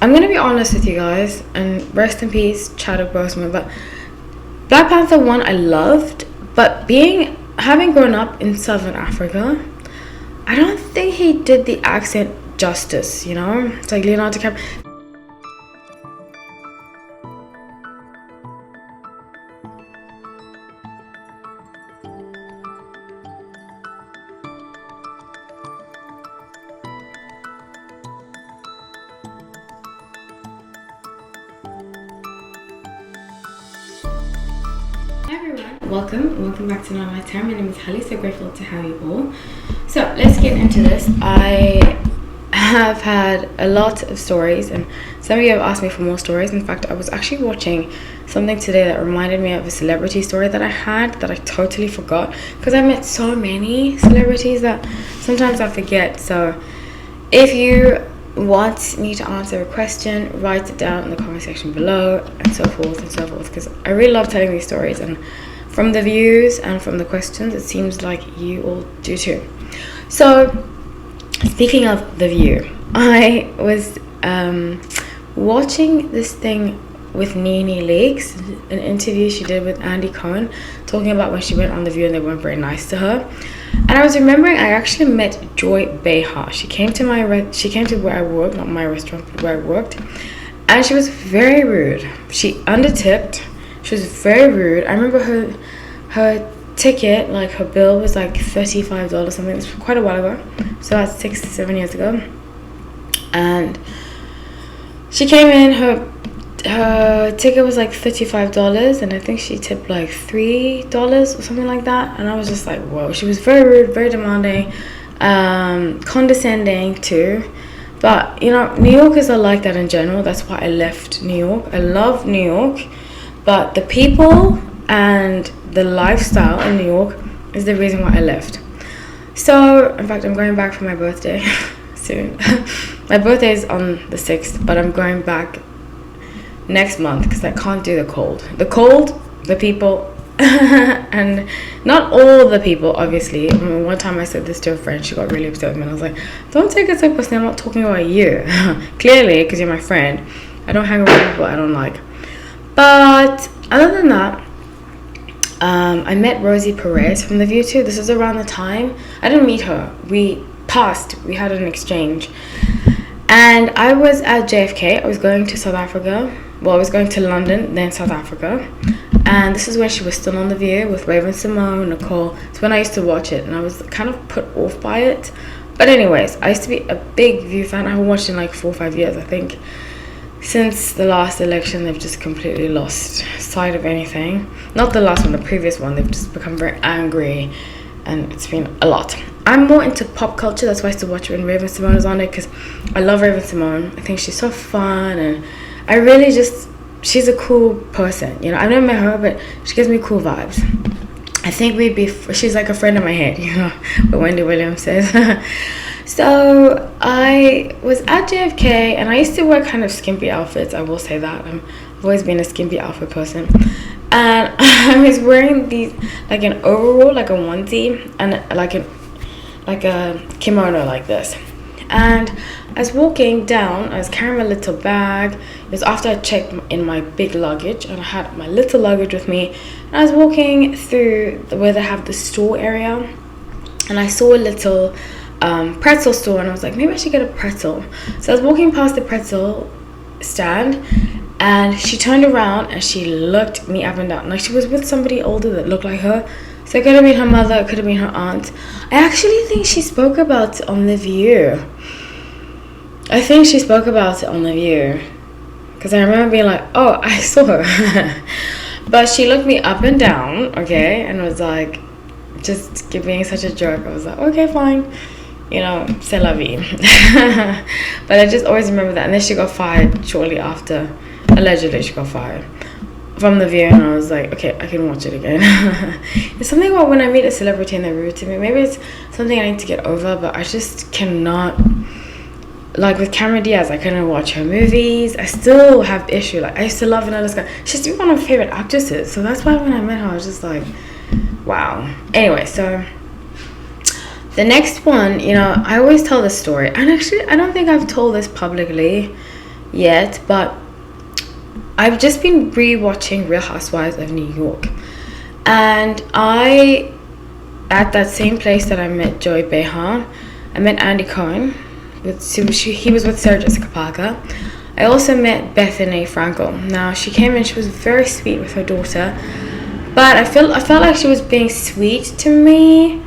I'm gonna be honest with you guys, and rest in peace Chadwick Boseman, but Black Panther 1 I loved, but having grown up in Southern Africa, I don't think he did the accent justice, you know? It's like Leonardo DiCaprio. Hi everyone, welcome back to Not My Time. My name is Hallie, so grateful to have you all. So let's get into this. I have had a lot of stories, and some of you have asked me for more stories. In fact, I was actually watching something today that reminded me of a celebrity story that I had that I totally forgot, because I met so many celebrities that sometimes I forget. So if you want me to answer a question, write it down in the comment section below, and so forth, because I really love telling these stories, and from the views and from the questions it seems like you all do too. So speaking of The View, I was watching this thing with Nene Leakes, an interview she did with Andy Cohen, talking about when she went on The View and they weren't very nice to her. And I was remembering I actually met Joy Behar. She came to where I worked, not my restaurant, but where I worked, and she was very rude. She undertipped. She was very rude. I remember her ticket, like her bill, was like $35 something. It was quite a while ago, so that's 6 to 7 years ago. And she came in, her ticket was like $35, and I think she tipped like $3 or something like that. And I was just like, whoa. She was very rude, very demanding, condescending too. But you know, New Yorkers are like that in general. That's why I left New York. I love New York, but the people and the lifestyle in New York is the reason why I left. So in fact, I'm going back for my birthday soon. My birthday is on the 6th, but I'm going back next month because I can't do the cold, the people, and not all the people, obviously. I mean, one time I said this to a friend, she got really upset with me, and I was like, don't take it so personally, I'm not talking about you. Clearly, because you're my friend, I don't hang around people I don't like. But other than that, I met Rosie Perez from The View too. This is around the time, I didn't meet her, we had an exchange. And I was at JFK. I was going to South Africa. Well, I was going to London, then South Africa. And this is when she was still on The View with Raven Simone, Nicole. It's when I used to watch it, and I was kind of put off by it. But anyways, I used to be a big View fan. I haven't watched it in like 4 or 5 years, I think. Since the last election, they've just completely lost sight of anything. Not the last one, the previous one. They've just become very angry, and it's been a lot. I'm more into pop culture. That's why I used to watch it when Raven Simone was on it, because I love Raven Simone. I think she's so fun, and I really she's a cool person. You know, I've never met her, but she gives me cool vibes. I think she's like a friend in my head, you know, what Wendy Williams says. So I was at JFK, and I used to wear kind of skimpy outfits. I will say that. I've always been a skimpy outfit person. And I was wearing these, like an overall, like a onesie, and like a kimono like this. And I was walking down, I was carrying my little bag. It was after I checked in my big luggage, and I had my little luggage with me. And I was walking through where they have the store area, and I saw a little pretzel store, and I was like, maybe I should get a pretzel. So I was walking past the pretzel stand, and she turned around and she looked me up and down like she was with somebody older that looked like her. So it could have been her mother, it could have been her aunt. I actually think she spoke about it on The View. Because I remember being like, oh, I saw her. But she looked me up and down, okay, and was like, just being such a jerk. I was like, okay, fine. You know, c'est la vie. But I just always remember that. And then she got fired shortly after. Allegedly, she got fired from The View, and I was like, okay, I can watch it again. It's something about when I meet a celebrity and they're rude to me. Maybe it's something I need to get over, but I just cannot. Like with Cameron Diaz, I couldn't watch her movies. I still have issue. Like I used to love Vanilla Sky. She's one of my favorite actresses, so that's why when I met her, I was just like, wow. Anyway, so the next one, you know, I always tell this story, and actually, I don't think I've told this publicly yet, but I've just been re-watching Real Housewives of New York, and at that same place that I met Joy Behar, I met Andy Cohen. He was with Sarah Jessica Parker. I also met Bethany Frankel. Now she came in, she was very sweet with her daughter, but I felt like she was being sweet to me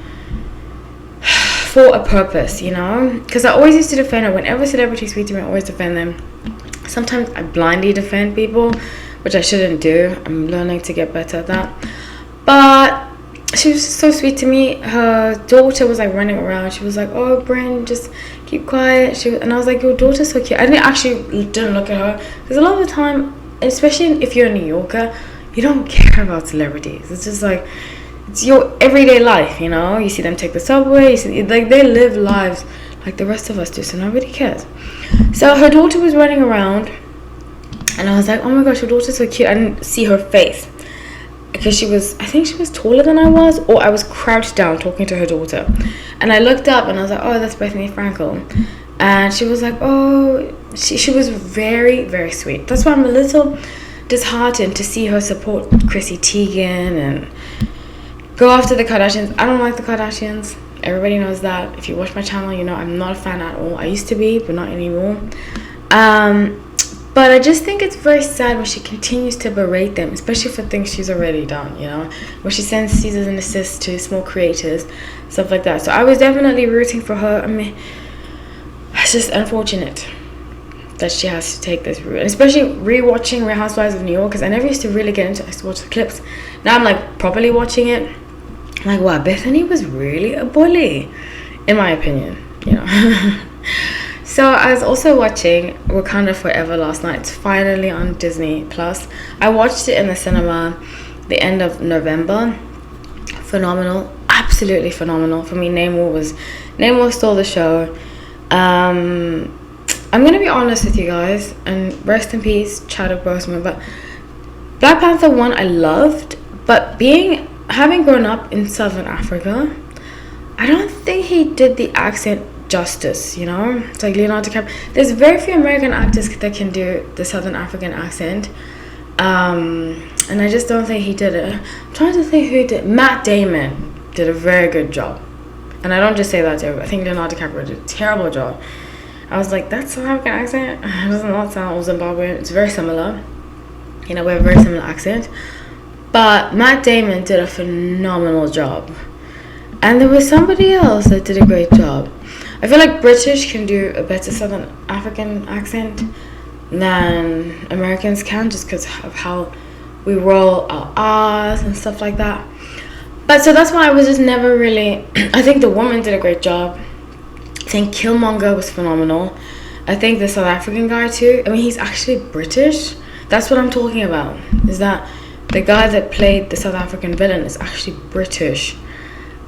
for a purpose, you know, because I always used to defend her. Whenever celebrity is sweet to me, I always defend them. Sometimes I blindly defend people, which I shouldn't do. I'm learning to get better at that. But she was so sweet to me. Her daughter was like running around. She was like, "Oh, Bryn, just keep quiet." And I was like, "Your daughter's so cute." I didn't look at her, because a lot of the time, especially if you're a New Yorker, you don't care about celebrities. It's just like, it's your everyday life, you know. You see them take the subway. You see, like, they live lives like the rest of us do, so nobody cares. So her daughter was running around, and I was like, "Oh my gosh, your daughter's so cute." I didn't see her face, because I think she was taller than I was, or I was crouched down talking to her daughter. And I looked up and I was like, "Oh, that's Bethany Frankel." And she was like, "Oh," she was very, very sweet. That's why I'm a little disheartened to see her support Chrissy Teigen and go after the Kardashians. I don't like the Kardashians. Everybody knows that. If you watch my channel, you know I'm not a fan at all. I used to be, but not anymore. But I just think it's very sad when she continues to berate them, especially for things she's already done, you know, when she sends ceases and assists to small creators, stuff like that. So I was definitely rooting for her. I mean, it's just unfortunate that she has to take this route, and especially re-watching Real Housewives of New York, because I never used to really get into it. I used to watch the clips. Now I'm like properly watching it. I'm like, wow, Bethany was really a bully, in my opinion, you know. So I was also watching Wakanda Forever last night. It's finally on Disney Plus. I watched it in the cinema the end of November. Phenomenal, absolutely phenomenal. For me, Namor stole the show. I'm gonna be honest with you guys, and rest in peace Chadwick Boseman. But Black Panther 1 I loved, but having grown up in Southern Africa, I don't think he did the accent justice, you know. It's like Leonardo DiCaprio. There's very few American actors that can do the Southern African accent, and I just don't think he did it. I'm trying to think who did. Matt Damon did a very good job, and I don't just say that to everybody. I think Leonardo DiCaprio did a terrible job. I was like, that South African accent does not sound Zimbabwean. It's very similar, you know, we have a very similar accent, but Matt Damon did a phenomenal job, and there was somebody else that did a great job. I feel like British can do a better Southern African accent than Americans can, just because of how we roll our R's and stuff like that. But so that's why I was just never really... I think the woman did a great job. I think Killmonger was phenomenal. I think the South African guy too. I mean, he's actually British. That's what I'm talking about. Is that the guy that played the South African villain is actually British.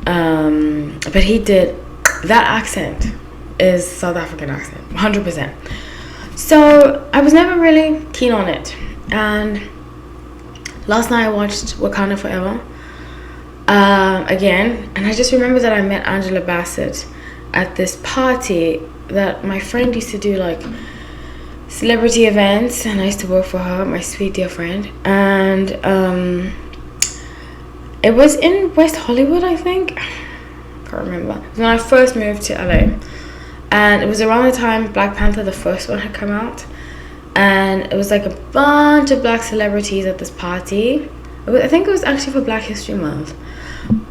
But he did... That accent is South African accent, 100%. So I was never really keen on it. And last night I watched Wakanda Forever again. And I just remember that I met Angela Bassett at this party that my friend used to do, like celebrity events. And I used to work for her, my sweet dear friend. And it was in West Hollywood, I think. Remember when I first moved to LA, and it was around the time Black Panther the first one had come out, and it was like a bunch of black celebrities at this party. I think it was actually for Black History Month,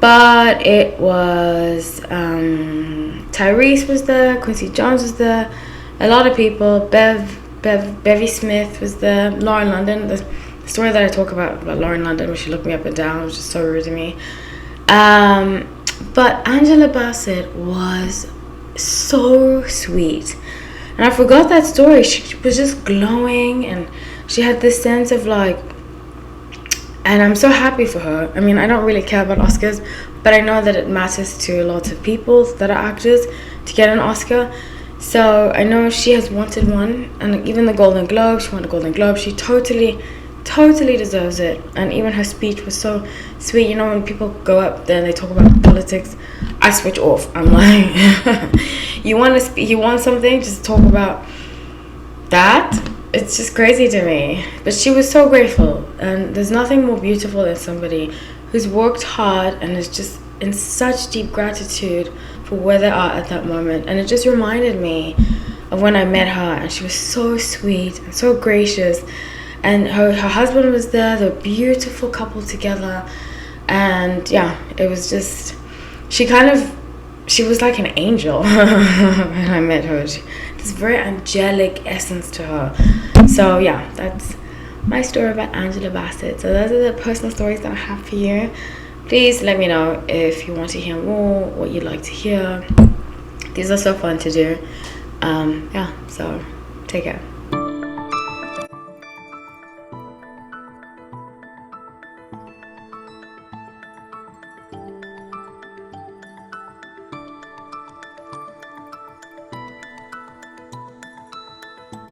but it was Tyrese was there, Quincy Jones was there, a lot of people. Bevy Smith was there, Lauren London. The story that I talk about Lauren London, where she looked me up and down, was just so rude to me. But Angela Bassett was so sweet, and I forgot that story. She was just glowing, and she had this sense of like, and I'm so happy for her. I mean, I don't really care about Oscars, but I know that it matters to a lot of people that are actors to get an Oscar. So I know she has wanted one, and even the Golden Globe, she won a Golden Globe. She totally deserves it. And even her speech was so sweet. You know, when people go up there and they talk about politics, I switch off. I'm like, you want something, just talk about that. it's just crazy to me. But she was so grateful, and there's nothing more beautiful than somebody who's worked hard and is just in such deep gratitude for where they are at that moment. And it just reminded me of when I met her, and she was so sweet and so gracious, and her husband was there. They were a beautiful couple together, and yeah, it was just, she was like an angel when I met her. This very angelic essence to her. So yeah, that's my story about Angela Bassett. So those are the personal stories that I have for you. Please let me know if you want to hear more, what you'd like to hear. These are so fun to do. Yeah, so take care.